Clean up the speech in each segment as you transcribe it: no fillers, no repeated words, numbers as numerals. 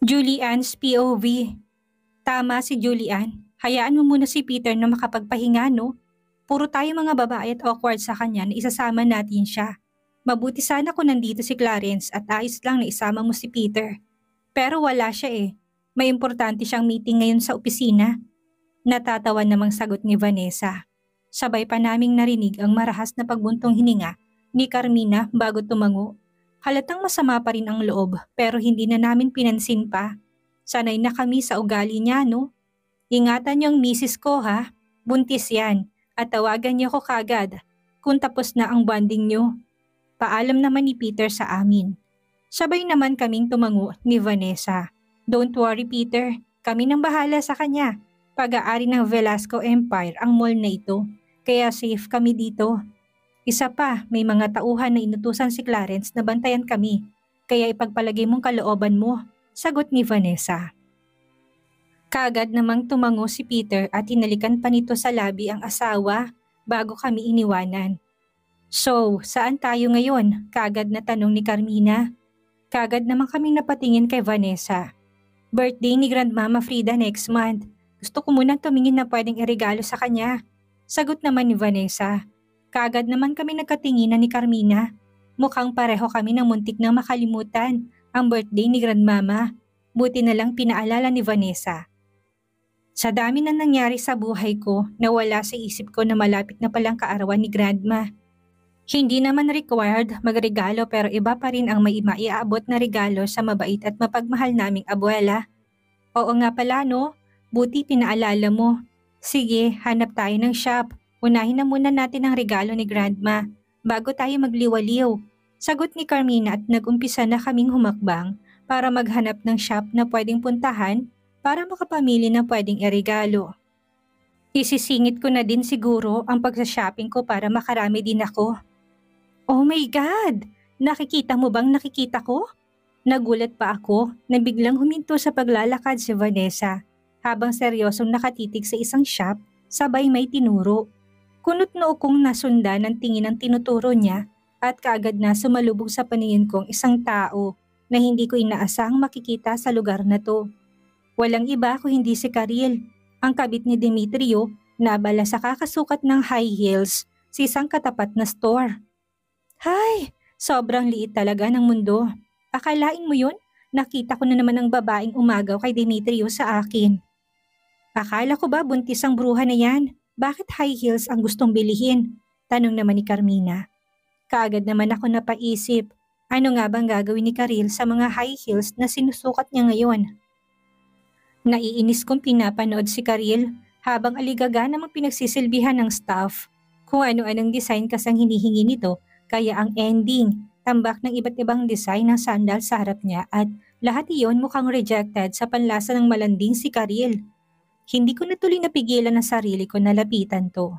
Julian's POV. Tama si Julian. Hayaan mo muna si Peter na makapagpahinga, no? Puro tayo mga babae at awkward sa kanya na isasama natin siya. Mabuti sana kung nandito si Clarence at ayos lang na isama mo si Peter. Pero wala siya eh. May importante siyang meeting ngayon sa opisina. Natatawa namang sagot ni Vanessa. Sabay pa naming narinig ang marahas na pagbuntong hininga ni Carmina bago tumango. Halatang masama pa rin ang loob pero hindi na namin pinansin pa. Sanay na kami sa ugali niya, no? Ingatan niyong misis ko ha. Buntis yan at tawagan niyo ko kagad kung tapos na ang bonding niyo. Paalam naman ni Peter sa amin. Sabay naman kaming tumango ni Vanessa. Don't worry Peter, kami nang bahala sa kanya. Pag-aari ng Velasco Empire ang mall na ito, kaya safe kami dito. Isa pa, may mga tauhan na inutusan si Clarence na bantayan kami, kaya ipagpalagay mong kalooban mo, sagot ni Vanessa. Kaagad namang tumango si Peter at hinalikan pa nito sa labi ang asawa bago kami iniwanan. So, saan tayo ngayon? Kaagad na tanong ni Carmina. Kaagad naman kaming napatingin kay Vanessa. Birthday ni Grandmama Frida next month. Gusto ko munang tumingin na pwedeng iregalo sa kanya. Sagot naman ni Vanessa. Kaagad naman kami nagkatinginan ni Carmina. Mukhang pareho kami ng muntik na makalimutan ang birthday ni Grandmama. Buti na lang pinaalala ni Vanessa. Sa dami na nangyari sa buhay ko, nawala sa isip ko na malapit na palang kaarawan ni Grandma. Hindi naman required magregalo pero iba pa rin ang may maiaabot na regalo sa mabait at mapagmahal naming abuela. Oo nga pala no, buti pinaalala mo. Sige, hanap tayo ng shop. Unahin na muna natin ang regalo ni Grandma bago tayo magliwaliw. Sagot ni Carmina at nag-umpisa na kaming humakbang para maghanap ng shop na pwedeng puntahan para makapamili na pwedeng iregalo. Isisingit ko na din siguro ang pagsashopping ko para makarami din ako. Oh my God! Nakikita mo bang nakikita ko? Nagulat pa ako na biglang huminto sa paglalakad si Vanessa habang seryosong nakatitig sa isang shop sabay may tinuro. Kunot noo kong nasundan ng tingin ng tinuturo niya at kaagad na sumalubog sa paningin kong isang tao na hindi ko inaasahang makikita sa lugar na to. Walang iba kung hindi si Karil, ang kabit ni Demetrio na abala sa kakasukat ng high heels sa isang katapat na store. Hay! Sobrang liit talaga ng mundo. Akalain mo yun? Nakita ko na naman ang babaeng umagaw kay Demetrio sa akin. Akala ko ba buntis ang bruha na yan? Bakit high heels ang gustong bilihin? Tanong naman ni Carmina. Kaagad naman ako napaisip, ano nga bang gagawin ni Karil sa mga high heels na sinusukat niya ngayon? Naiinis kong pinapanood si Karil habang aligaga namang pinagsisilbihan ng staff. Kung ano-anong design kasang hinihingi nito, kaya ang ending, tambak ng iba't ibang design ng sandal sa harap niya at lahat iyon mukhang rejected sa panlasa ng malanding si Karil. Hindi ko na tuloy napigilan ang sarili ko na lapitan to.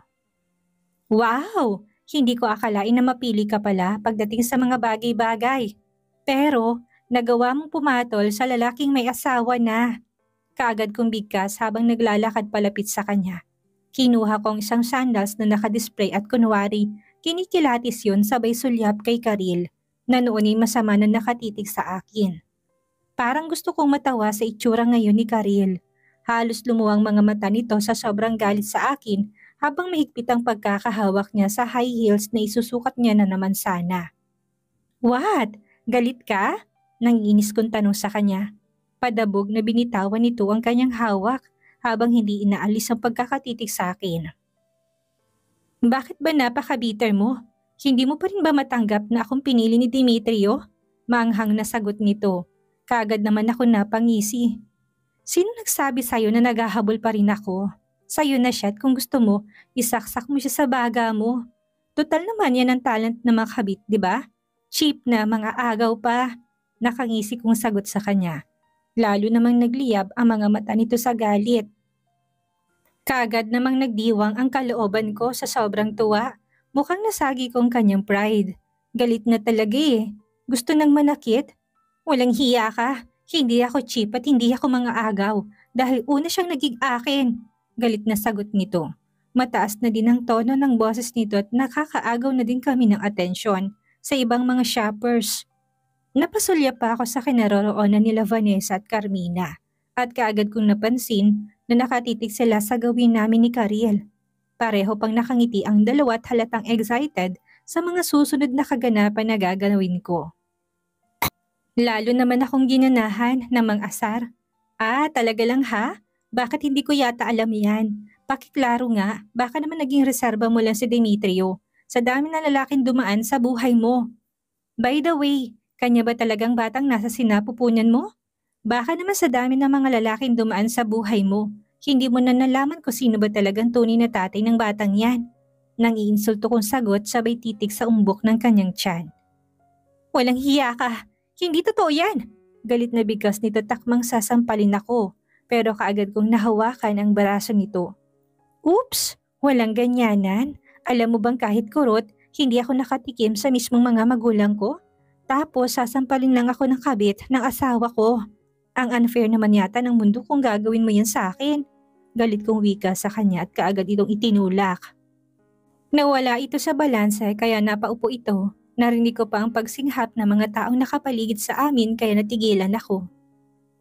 Wow! Hindi ko akalain na mapili ka pala pagdating sa mga bagay-bagay. Pero nagawa mong pumatol sa lalaking may asawa na. Kaagad kong bigkas habang naglalakad palapit sa kanya. Kinuha ko ang isang sandals na nakadisplay at kunwari, kinikilatis yun sabay sulyap kay Karil na noon ay masama na nakatitig sa akin. Parang gusto kong matawa sa itsura ngayon ni Karil. Halos lumuwang mga mata nito sa sobrang galit sa akin habang mahigpit ang pagkakahawak niya sa high heels na isusukat niya na naman sana. What? Galit ka? Nanginis kong tanong sa kanya. Padabog na binitawan nito ang kanyang hawak habang hindi inaalis ang pagkakatitig sa akin. Bakit ba napaka-bitter mo? Hindi mo pa rin ba matanggap na akong pinili ni Demetrio? Maanghang na sagot nito. Kaagad naman ako napangisi. Sino nagsabi sa'yo na naghahabol pa rin ako? Sa'yo na siya at kung gusto mo, isaksak mo siya sa baga mo. Total naman yan ang talent na makabit, di ba? Cheap na mga agaw pa. Nakangisi kong sagot sa kanya. Lalo namang nagliyab ang mga mata nito sa galit. Kaagad namang nagdiwang ang kalooban ko sa sobrang tuwa. Mukhang nasagi kong kanyang pride. Galit na talaga eh. Gusto nang manakit? Walang hiya ka. Hindi ako cheap at hindi ako mga agaw dahil una siyang naging akin. Galit na sagot nito. Mataas na din ang tono ng boses nito at nakakaagaw na din kami ng atensyon sa ibang mga shoppers. Napasulya pa ako sa kinaroroonan nila Vanessa at Carmina at kaagad kong napansin na nakatitig sila sa gawin namin ni Karil. Pareho pang nakangiti ang dalawa at halatang excited sa mga susunod na kaganapan na gaganawin ko. Lalo naman akong ginanahan ng mang-asar. Ah, talaga lang ha? Bakit hindi ko yata alam yan? Pakiklaro nga, baka naman naging reserba mo lang si Demetrio sa dami ng lalaking dumaan sa buhay mo. By the way, kanya ba talagang batang nasa sinapupunan mo? Baka naman sa dami ng mga lalaking dumaan sa buhay mo, hindi mo na nalaman kung sino ba talagang tunay na tatay ng batang yan. Nang iinsulto kong sagot sabay titig sa umbok ng kanyang tiyan. Walang hiya ka! Hindi totoo yan! Galit na bigkas nito takmang sasampalin ako, pero kaagad kong nahawakan ang baraso nito. Oops! Walang ganyanan. Alam mo bang kahit kurot, hindi ako nakatikim sa mismong mga magulang ko? Tapos sasampalin lang ako ng kabit ng asawa ko. Ang unfair naman yata ng mundo kung gagawin mo yan sa akin. Galit kong wika sa kanya at kaagad itong itinulak. Nawala ito sa balanse kaya napaupo ito. Narinig ko pa ang pagsinghap ng mga taong nakapaligid sa amin kaya natigilan ako.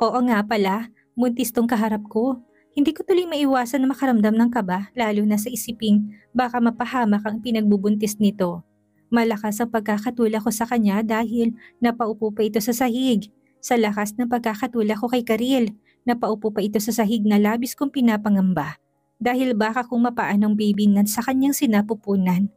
Oo nga pala, muntis tong kaharap ko. Hindi ko tuloy maiwasan na makaramdam ng kaba lalo na sa isiping baka mapahamak ang pinagbubuntis nito. Malakas ang pagkakatulak ko sa kanya dahil napaupo pa ito sa sahig. Sa lakas ng pagkakatulak ko kay Karil, napaupo pa ito sa sahig na labis kong pinapangamba. Dahil baka kung mapaan ang baby nan sa kanyang sinapupunan.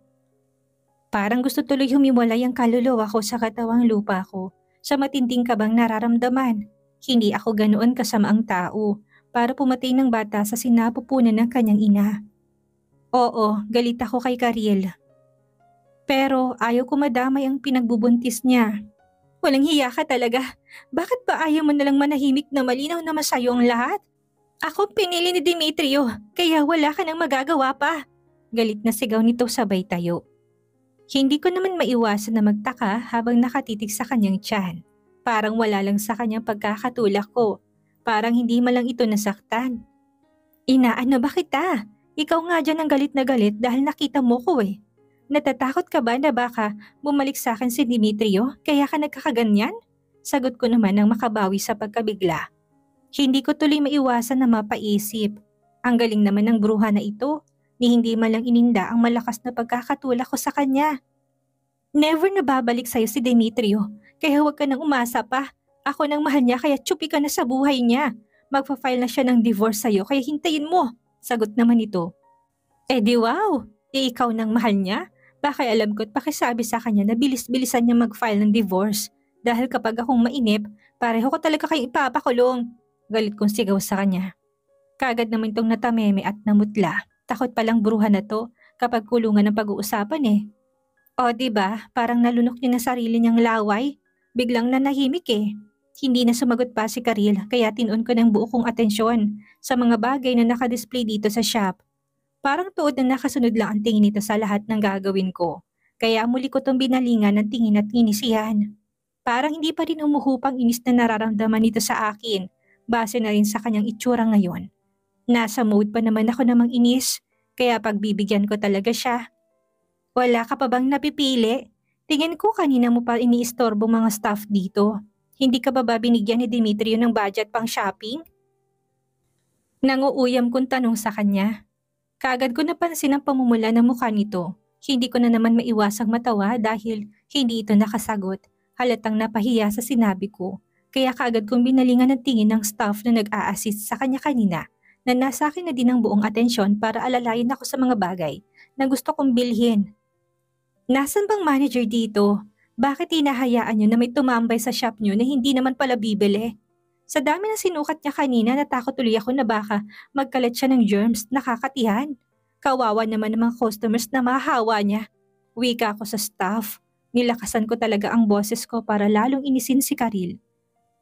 Parang gusto tuloy humiwalay ang kaluluwa ko sa katawang lupa ko sa matinding kabang nararamdaman. Hindi ako ganoon kasamaang tao para pumatay ng bata sa sinapupunan ng kanyang ina. Oo, galit ako kay Karil. Pero ayaw ko madamay ang pinagbubuntis niya. Walang hiya ka talaga. Bakit ba ayaw mo nalang manahimik na malinaw na masayo ang lahat? Ako pinili ni Demetrio, kaya wala ka nang magagawa pa. Galit na sigaw nito sabay tayo. Hindi ko naman maiwasan na magtaka habang nakatitig sa kanyang tiyan. Parang wala lang sa kanyang pagkakatulak ko. Parang hindi man lang ito nasaktan. Inaano ba kita? Ikaw nga dyan ang galit na galit dahil nakita mo ko eh. Natatakot ka ba na baka bumalik sa akin si Demetrio kaya ka nagkakaganyan? Sagot ko naman ng makabawi sa pagkabigla. Hindi ko tuloy maiwasan na mapaisip. Ang galing naman ng bruha na ito. Ni hindi man lang ininda ang malakas na pagkakatulak ko sa kanya. Never na babalik sa'yo si Demetrio, kaya huwag ka nang umasa pa. Ako nang mahal niya kaya tsupi ka na sa buhay niya. Magpa-file na siya ng divorce sa'yo kaya hintayin mo. Sagot naman ito. Eh di wow, ikaw nang mahal niya? Baka alam ko't pakisabi sa kanya na bilis-bilisan niya mag-file ng divorce. Dahil kapag akong mainip, pareho ko talaga kayo ipapakulong. Galit kong sigaw sa kanya. Kagad naman itong natameme at namutla. Takot palang bruha na to kapag kulungan ng pag-uusapan eh. O diba, parang nalunok niya na sarili niyang laway. Biglang nanahimik eh. Hindi na sumagot pa si Karil kaya tinuon ko ng buo kong atensyon sa mga bagay na nakadisplay dito sa shop. Parang tuod na nakasunod lang ang tingin nito sa lahat ng gagawin ko. Kaya muli ko tong binalingan ng tingin at inisihan. Parang hindi pa rin umuhupang inis na nararamdaman nito sa akin base na rin sa kanyang itsura ngayon. Nasa mood pa naman ako namang inis, kaya pagbibigyan ko talaga siya. Wala ka pa bang napipili? Tingin ko kanina mo pa iniistorbo mga staff dito. Hindi ka ba binigyan ni Demetrio ng budget pang shopping? Nanguuyam kong tanong sa kanya. Kaagad ko napansin ang pamumula ng mukha nito. Hindi ko na naman maiwasang matawa dahil hindi ito nakasagot. Halatang napahiya sa sinabi ko. Kaya kaagad kong binalingan ng tingin ng staff na nag-a-assist sa kanya kanina. Na nasa akin na din ang buong atensyon para alalayan ako sa mga bagay na gusto kong bilhin. Nasaan bang manager dito? Bakit hinahayaan nyo na may tumambay sa shop nyo na hindi naman pala bibili? Sa dami ng sinukat niya kanina natakot tuloy ako na baka magkalat siya ng germs nakakatihan. Kawawa naman ng mga customers na mahahawa niya. Wika ako sa staff. Nilakasan ko talaga ang boses ko para lalong inisin si Karil.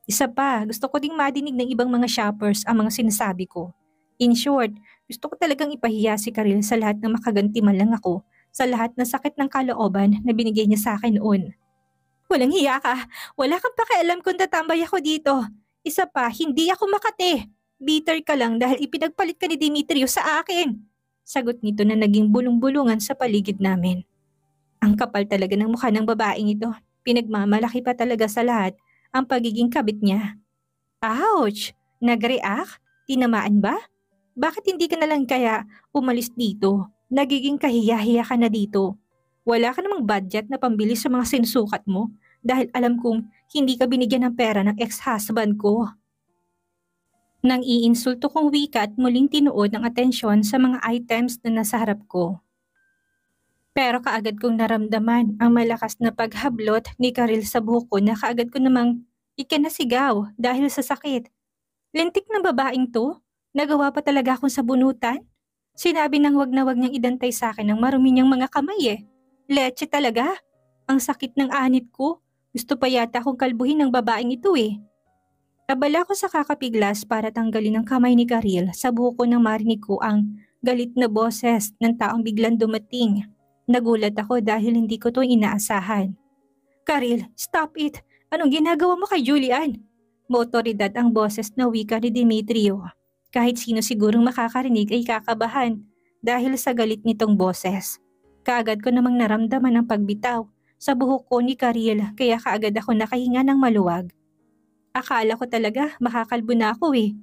Isa pa, gusto ko ding madinig ng ibang mga shoppers ang mga sinasabi ko. In short, gusto ko talagang ipahiya si Karil sa lahat ng makaganti man lang ako sa lahat ng sakit ng kalooban na binigay niya sa akin noon. Walang hiya ka. Wala kang pakialam kung tatambay ako dito. Isa pa, hindi ako makate. Bitter ka lang dahil ipinagpalit ka ni Demetrio sa akin. Sagot nito na naging bulong-bulungan sa paligid namin. Ang kapal talaga ng mukha ng babaeng ito. Pinagmamalaki pa talaga sa lahat ang pagiging kabit niya. Ouch! Nag-react? Tinamaan ba? Bakit hindi ka na lang kaya umalis dito? Nagiging kahiya-hiya ka na dito. Wala ka namang budget na pambili sa mga sinusukat mo dahil alam kong hindi ka binigyan ng pera ng ex-husband ko. Nang iinsulto kong wika at muling tinuod ng atensyon sa mga items na nasa harap ko. Pero kaagad kong naramdaman ang malakas na paghablot ni Karil sa buhok ko na kaagad ko namang ikinasigaw dahil sa sakit. Lintik ng babaeng to? Nagawa pa talaga akong sabunutan? Sinabi nang wag na wag niyang idantay sa akin ang marumi niyang mga kamay eh. Leche talaga. Ang sakit ng anit ko. Gusto pa yata akong kalbuhin ng babaeng ito eh. Abala ko sa kakapiglas para tanggalin ang kamay ni Karil sa buhok ko nang marinig ko ang galit na boses ng taong biglang dumating. Nagulat ako dahil hindi ko to inaasahan. Karil, stop it! Anong ginagawa mo kay Julian? Motoridad ang boses na wika ni Demetrio. Kahit sino sigurong makakarinig ay kakabahan dahil sa galit nitong boses. Kaagad ko namang naramdaman ang pagbitaw sa buhok ko ni Karil kaya kaagad ako nakahinga ng maluwag. Akala ko talaga makakalbo na ako eh.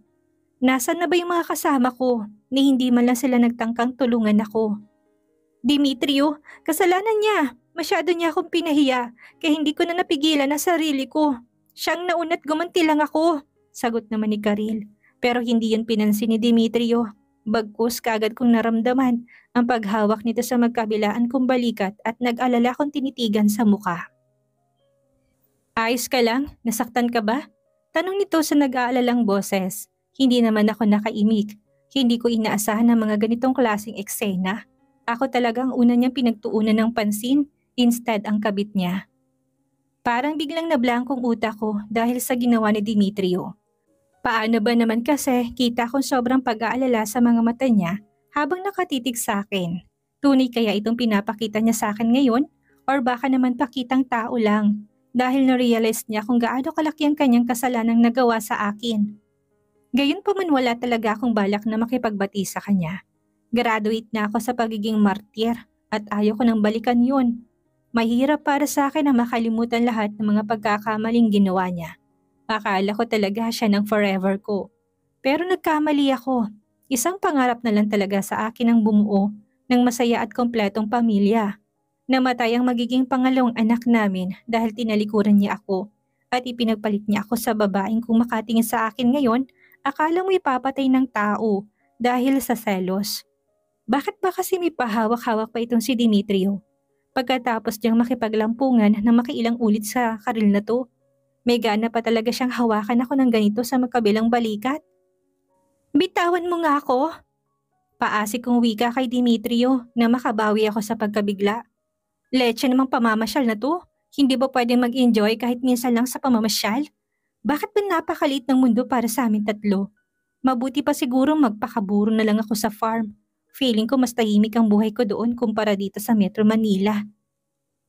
Nasaan na ba yung mga kasama ko ni hindi man lang sila nagtangkang tulungan ako? Demetrio, kasalanan niya. Masyado niya akong pinahiya kaya hindi ko na napigilan ang sarili ko. Siyang naunat gumanti lang ako, sagot naman ni Karil. Pero hindi yun pinansin ni Demetrio. Bagkus kaagad kong naramdaman ang paghawak nito sa magkabilaan kong balikat at nag-alala kong tinitigan sa muka. Ayos ka lang? Nasaktan ka ba? Tanong nito sa nag-aalalang boses. Hindi naman ako nakaimik. Hindi ko inaasahan ang mga ganitong klaseng eksena. Ako talagang una niyang pinagtuunan ng pansin, instead ang kabit niya. Parang biglang nablangkong utak ko dahil sa ginawa ni Demetrio. Paano ba naman kasi kita kong sobrang pag-aalala sa mga mata niya habang nakatitig sa akin. Tunay kaya itong pinapakita niya sa akin ngayon or baka naman pakitang tao lang dahil na-realize niya kung gaano kalaki ang kanyang kasalanang nagawa sa akin. Gayon pa man wala talaga akong balak na makipagbati sa kanya. Graduate na ako sa pagiging martir at ayaw ko nang balikan yun. Mahirap para sa akin na makalimutan lahat ng mga pagkakamaling ginawa niya. Akala ko talaga siya ng forever ko. Pero nagkamali ako. Isang pangarap na lang talaga sa akin ang bumuo ng masaya at kompletong pamilya. Namatay ang magiging pangalawang anak namin dahil tinalikuran niya ako at ipinagpalit niya ako sa babaeng kung makatingin sa akin ngayon, akala mo ipapatay ng tao dahil sa selos. Bakit ba kasi may pahawak-hawak pa itong si Demetrio? Pagkatapos niyang makipaglampungan na makiilang ulit sa Karil na to, may gana pa talaga siyang hawakan ako ng ganito sa magkabilang balikat. Bitawan mo nga ako! Paasik kong wika kay Demetrio na makabawi ako sa pagkabigla. Leche namang pamamasyal na to. Hindi ba pwedeng mag-enjoy kahit minsan lang sa pamamasyal? Bakit ba napakaliit ng mundo para sa amin tatlo? Mabuti pa siguro magpakaburo na lang ako sa farm. Feeling ko mas tahimik ang buhay ko doon kumpara dito sa Metro Manila.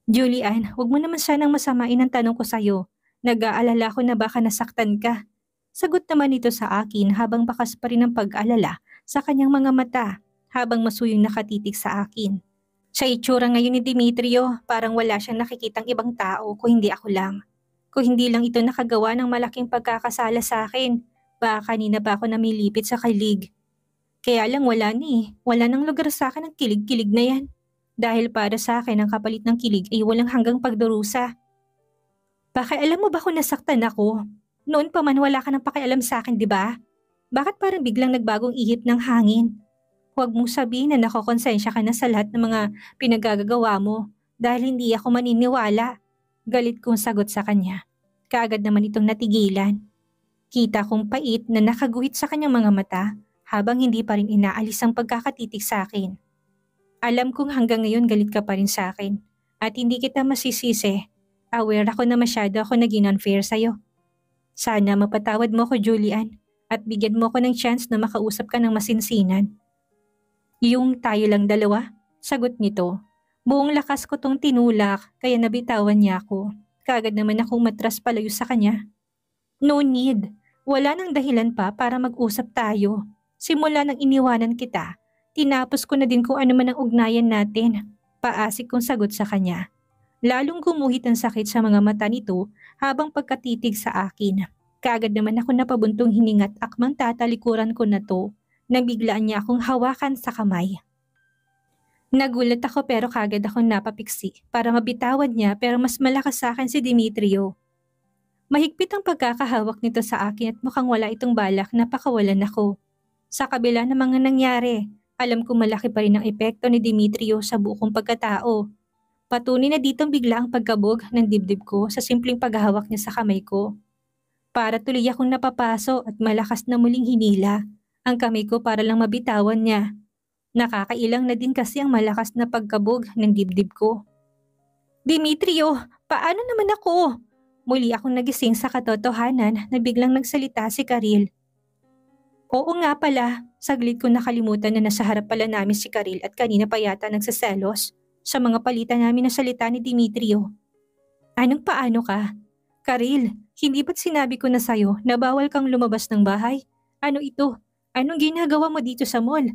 Julian, huwag mo naman sanang masamain ang tanong ko sa'yo. Nag-aalala ko na baka nasaktan ka. Sagot naman ito sa akin habang bakas pa rin ang pag-alala sa kanyang mga mata habang masuyong nakatitig sa akin. Sa itsura ngayon ni Demetrio, parang wala siyang nakikitang ibang tao kung hindi ako lang. Kung hindi lang ito nakagawa ng malaking pagkakasala sa akin, baka kanina pa ako namilipit sa kilig. Kaya lang wala ni, wala nang lugar sa akin ang kilig-kilig na yan. Dahil para sa akin ang kapalit ng kilig ay walang hanggang pagdurusa. Pakialam mo ba kung nasaktan ako? Noon pa man wala ka nang pakialam sa akin, di ba? Bakit parang biglang nagbagong ihip ng hangin? Huwag mong sabihin na nakokonsensya ka na sa lahat ng mga pinagagagawa mo dahil hindi ako maniniwala. Galit kong sagot sa kanya. Kaagad naman itong natigilan. Kita kong pait na nakaguhit sa kanyang mga mata habang hindi pa rin inaalis ang pagkakatitig sa akin. Alam kong hanggang ngayon galit ka pa rin sa akin at hindi kita masisisi. Aware ako na masyado ako naging unfair sa'yo. Sana mapatawad mo ko, Julian, at bigyan mo ko ng chance na makausap ka ng masinsinan. Yung tayo lang dalawa, sagot nito. Buong lakas ko tong tinulak kaya nabitawan niya ako. Kaagad naman akong matras palayo sa kanya. No need. Wala nang dahilan pa para mag-usap tayo. Simula nang iniwanan kita, tinapos ko na din kung ano man ang ugnayan natin. Paasik kong sagot sa kanya. Lalong gumuhit ang sakit sa mga mata nito habang pagkatitig sa akin. Kaagad naman ako napabuntong hiningat akmang tatalikuran ko na to nang biglaan niya akong hawakan sa kamay. Nagulat ako pero kaagad akong napapiksi para mabitawan niya pero mas malakas sa akin si Demetrio. Mahigpit ang pagkakahawak nito sa akin at mukhang wala itong balak na pakawalan ako. Sa kabila ng mga nangyari, alam ko malaki pa rin ang epekto ni Demetrio sa buong pagkatao. Patunay na ditong bigla ang pagkabog ng dibdib ko sa simpleng paghahawak niya sa kamay ko. Para tuloy akong napapaso at malakas na muling hinila ang kamay ko para lang mabitawan niya. Nakakailang na din kasi ang malakas na pagkabog ng dibdib ko. Demetrio, paano naman ako? Muli akong nagising sa katotohanan na biglang nagsalita si Karil. Oo nga pala, saglit ko nakalimutan na nasa harap pala namin si Karil at kanina pa yata nagsaselos sa mga palitan namin ng salita ni Demetrio. Anong paano ka? Karil, hindi ba't sinabi ko na sa'yo na bawal kang lumabas ng bahay? Ano ito? Anong ginagawa mo dito sa mall?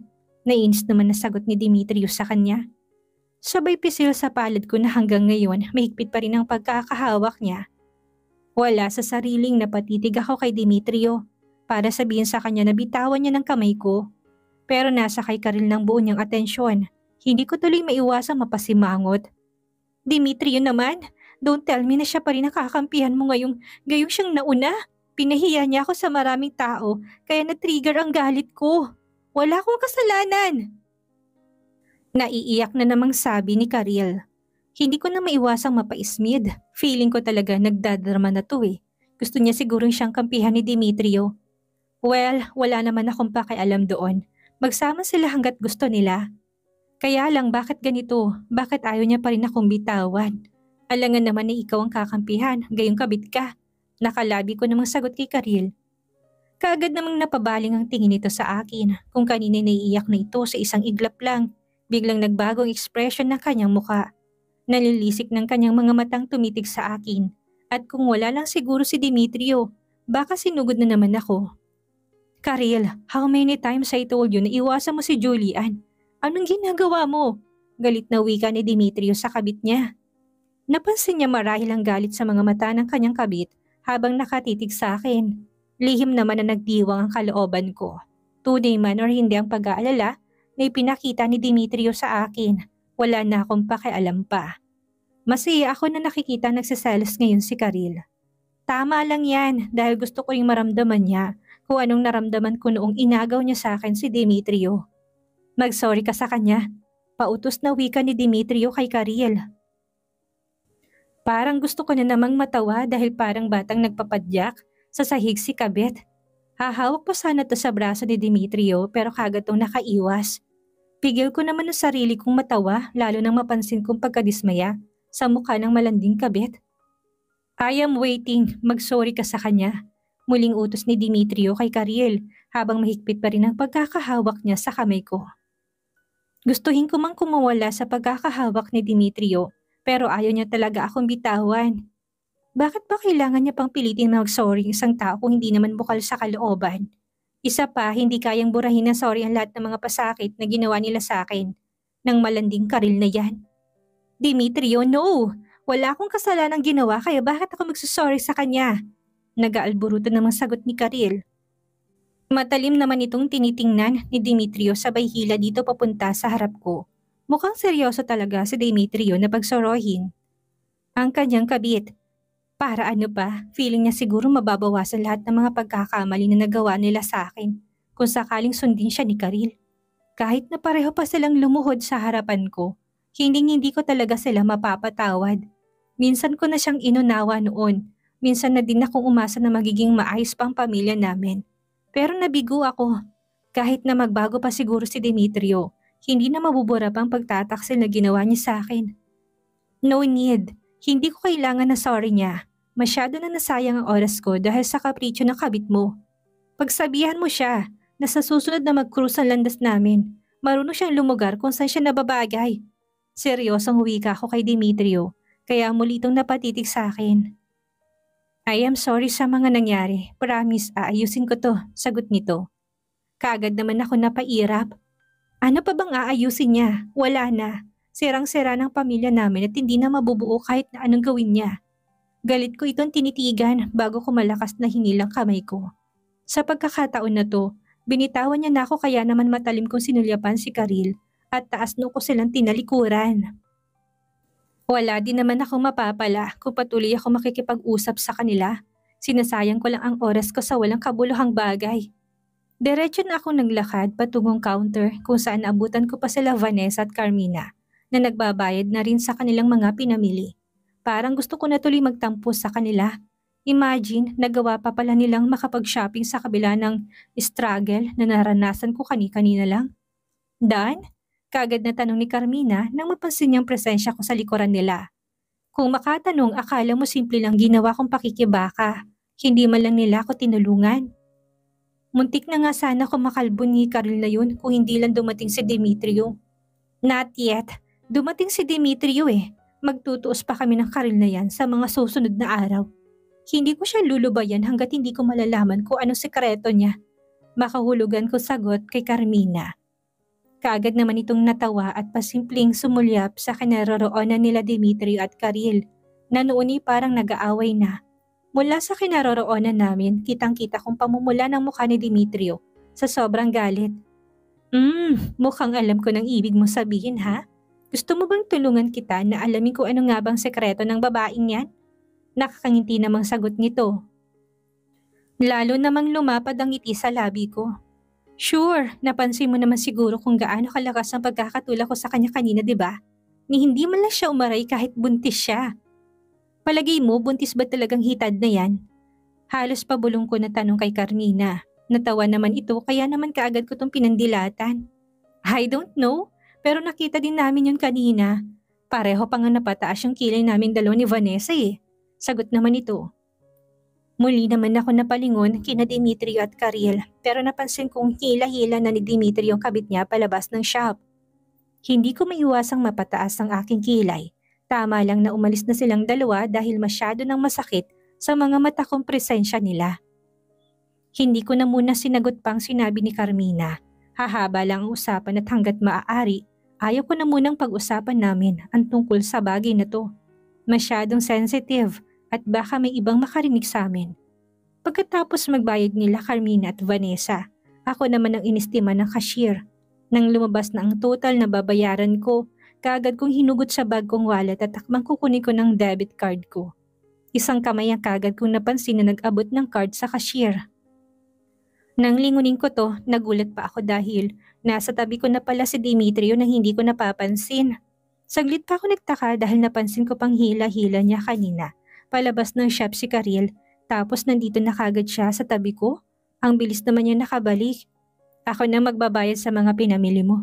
Nainis naman na sagot ni Demetrio sa kanya. Sabay pisil sa palad ko na hanggang ngayon mahigpit pa rin ang pagkakahawak niya. Wala sa sariling napatitig ako kay Demetrio para sabihin sa kanya na bitawan niya ng kamay ko. Pero nasa kay Karil ng buo niyang atensyon. Hindi ko tuloy maiwasang mapasimangot. Demetrio naman, don't tell me na siya pa rin nakakampihan mo gayong siyang nauna. Pinahiya niya ako sa maraming tao kaya na-trigger ang galit ko. Wala akong kasalanan. Naiiyak na namang sabi ni Karil. Hindi ko na maiwasang mapaismid. Feeling ko talaga nagdadrama na to eh. Gusto niya sigurong siyang kampihan ni Demetrio. Well, wala naman akong pakialam doon. Magsama sila hanggat gusto nila. Kaya lang bakit ganito? Bakit ayaw niya pa rin akong bitawan? Alangan naman na ikaw ang kakampihan, gayong kabit ka. Nakalabi ko namang sagot kay Karil. Kaagad namang napabaling ang tingin nito sa akin kung kanina naiiyak na ito sa isang iglap lang. Biglang nagbagong ekspresyon ng kanyang muka. Nalilisik ng kanyang mga matang tumitig sa akin. At kung wala lang siguro si Demetrio, baka sinugod na naman ako. Karil, how many times I told you na iwasan mo si Julian? Anong ginagawa mo? Galit na wika ni Demetrio sa kabit niya. Napansin niya marahil ang galit sa mga mata ng kanyang kabit habang nakatitig sa akin. Lihim naman na nagdiwang ang kalooban ko. Tunay man or hindi ang pag-aalala na ipinakita ni Demetrio sa akin. Wala na akong pakialam pa. Masaya ako na nakikita nagsiselos ngayon si Karil. Tama lang yan dahil gusto ko ring maramdaman niya kung anong naramdaman ko noong inagaw niya sa akin si Demetrio. Mag-sorry ka sa kanya. Pautos na wika ni Demetrio kay Karil. Parang gusto ko na namang matawa dahil parang batang nagpapadyak sa sahig si Kabet. Hahawak pa sana to sa braso ni Demetrio pero kagad tong nakaiwas. Pigil ko naman ang sarili kong matawa lalo nang mapansin kong pagkadismaya sa mukha ng malanding Kabet. I am waiting, mag-sorry ka sa kanya. Muling utos ni Demetrio kay Karil habang mahigpit pa rin ang pagkakahawak niya sa kamay ko. Gustuhin ko mang kumawala sa pagkakahawak ni Demetrio pero ayaw niya talaga akong bitawan. Bakit ba kailangan niya pang pilitin na mag-sorry isang tao kung hindi naman bukal sa kalooban? Isa pa, hindi kayang burahin ng sorry ang lahat ng mga pasakit na ginawa nila sa akin ng malanding Karil na yan. Demetrio, no! Wala akong kasalanang ginawa kaya bakit ako magsusorry sa kanya? Nag-aalburuto namang sagot ni Karil. Matalim naman itong tinitingnan ni Demetrio sabay hila dito papunta sa harap ko. Mukhang seryoso talaga si Demetrio na pagsorohin. Ang kanyang kabit. Para ano pa, feeling niya siguro mababawasan lahat ng mga pagkakamali na nagawa nila sa akin kung sakaling sundin siya ni Karil. Kahit na pareho pa silang lumuhod sa harapan ko, hindi ko talaga sila mapapatawad. Minsan ko na siyang inunawa noon, minsan na din akong umasa na magiging maayos pang pamilya namin. Pero nabigo ako. Kahit na magbago pa siguro si Demetrio, hindi na mabubura pang pagtataksil na ginawa niya sa akin. No need. Hindi ko kailangan na sorry niya. Masyado na nasayang ang oras ko dahil sa kapritsyo ng kabit mo. Pagsabihan mo siya na sa susunod na mag-cruise ang landas namin, marunong siyang lumugar kung saan siya nababagay. Seryosong wika ako kay Demetrio, kaya muli itong napatitig sa akin. I am sorry sa mga nangyari. Promise, aayusin ko to, sagot nito. Kaagad naman ako napairap. Ano pa bang aayusin niya? Wala na. Sirang-sira ng pamilya namin at hindi na mabubuo kahit na anong gawin niya. Galit ko itong tinitigan bago ko malakas na hinilang kamay ko. Sa pagkakataon na to, binitawan niya na ako kaya naman matalim kong sinulyapan si Karil at taas noo ko silang tinalikuran. Wala din naman akong mapapala kung patuloy ako makikipag-usap sa kanila. Sinasayang ko lang ang oras ko sa walang kabuluhang bagay. Diretso na akong naglakad patungong counter kung saan naabutan ko pa sila Vanessa at Carmina na nagbabayad na rin sa kanilang mga pinamili. Parang gusto ko na tuloy magtampo sa kanila. Imagine, nagawa pa pala nilang makapag-shopping sa kabila ng struggle na naranasan ko kani-kanina lang. Dan? Kagad na tanong ni Carmina nang mapansin niyang presensya ko sa likuran nila. Kung makatanong, akala mo simple lang ginawa kong pakikibaka. Hindi man lang nila ako tinulungan. Muntik na nga sana ako makalbo ni Karil na yun kung hindi lang dumating si Demetrio. Not yet. Dumating si Demetrio eh. Magtutuos pa kami ng Karil na yan sa mga susunod na araw. Hindi ko siya lulubayan hanggat hindi ko malalaman kung anong sekreto niya. Makahulugan ko sagot kay Carmina. Kaagad naman itong natawa at pasimpleng sumulyap sa kinaroroonan nila Demetrio at Karil na noon parang nag-aaway na. Mula sa kinaroroonan namin, kitang-kita kong pamumula ng mukha ni Demetrio sa sobrang galit. Mukhang alam ko ng ibig mong sabihin ha? Gusto mo bang tulungan kita na alamin kung ano nga bang sekreto ng babaeng yan? Nakakangiti namang sagot nito. Lalo namang lumapad ang ngiti sa labi ko. Sure, napansin mo naman siguro kung gaano kalakas ang pagkakatulak ko sa kanya kanina, di ba? Ni hindi man lang siya umaray kahit buntis siya. Palagay mo, buntis ba talagang hitad na yan? Halos pabulong ko na tanong kay Carmina. Natawa naman ito kaya naman kaagad ko itong pinandilatan. I don't know, pero nakita din namin yun kanina. Pareho pa nga napataas yung kilay naming dalawa ni Vanessa eh. Sagot naman ito. Muli naman ako napalingon kina Demetrio at Karil pero napansin kong hila-hila na ni Demetrio ang kabit niya palabas ng shop. Hindi ko maiwasang mapataas ang aking kilay. Tama lang na umalis na silang dalawa dahil masyado nang masakit sa mga mata kong presensya nila. Hindi ko na muna sinagot pang sinabi ni Carmina. Hahaba lang ang usapan at hanggat maaari, ayaw ko na munang pag-usapan namin ang tungkol sa bagay na to. Masyadong sensitive. At baka may ibang makarinig sa amin. Pagkatapos magbayad nila Carmina at Vanessa, ako naman ang inistima ng cashier. Nang lumabas na ang total na babayaran ko, kaagad kong hinugot sa bag kong wallet at takmang kukunin ko ng debit card ko. Isang kamay ang kaagad kong napansin na nag-abot ng card sa cashier. Nang lingunin ko to, nagulat pa ako dahil nasa tabi ko na pala si Demetrio nang hindi ko napapansin. Saglit pa ako nagtaka dahil napansin ko pang hila-hila niya kanina. Palabas ng shop si Karil, tapos nandito na kagad siya sa tabi ko. Ang bilis naman niya nakabalik. Ako na magbabayad sa mga pinamili mo.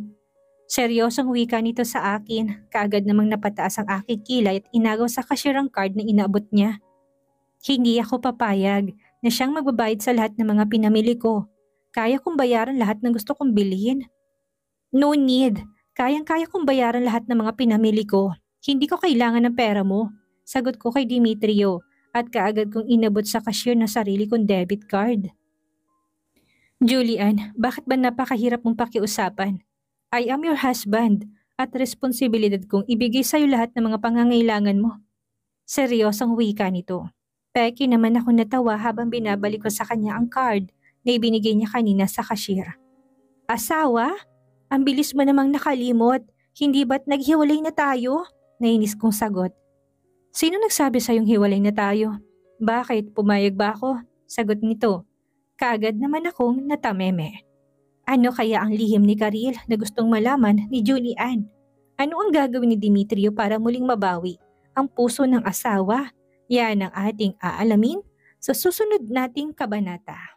Seryosong wika nito sa akin, kaagad namang napataas ang aking kilay at inagaw sa cashier ang card na inaabot niya. Hindi ako papayag na siyang magbabayad sa lahat ng mga pinamili ko. Kaya kong bayaran lahat ng gusto kong bilhin. No need, kayang-kaya kong bayaran lahat ng mga pinamili ko. Hindi ko kailangan ng pera mo. Sagot ko kay Demetrio at kaagad kong inabot sa cashier na sarili kong debit card. Julian, bakit ba napakahirap mong pakiusapan? I am your husband at responsibilidad kong ibigay sa'yo lahat ng mga pangangailangan mo. Seryosong wika nito. Peki naman ako natawa habang binabalik ko sa kanya ang card na ibinigay niya kanina sa cashier. Asawa? Ang bilis mo namang nakalimot. Hindi ba't naghiwalay na tayo? Nainis kong sagot. Sino nagsabi sa'yong hiwalay na tayo? Bakit? Pumayag ba ako? Sagot nito. Kaagad naman akong natameme. Ano kaya ang lihim ni Karil na gustong malaman ni Julian? Ano ang gagawin ni Demetrio para muling mabawi ang puso ng asawa? Yan ang ating aalamin sa susunod nating kabanata.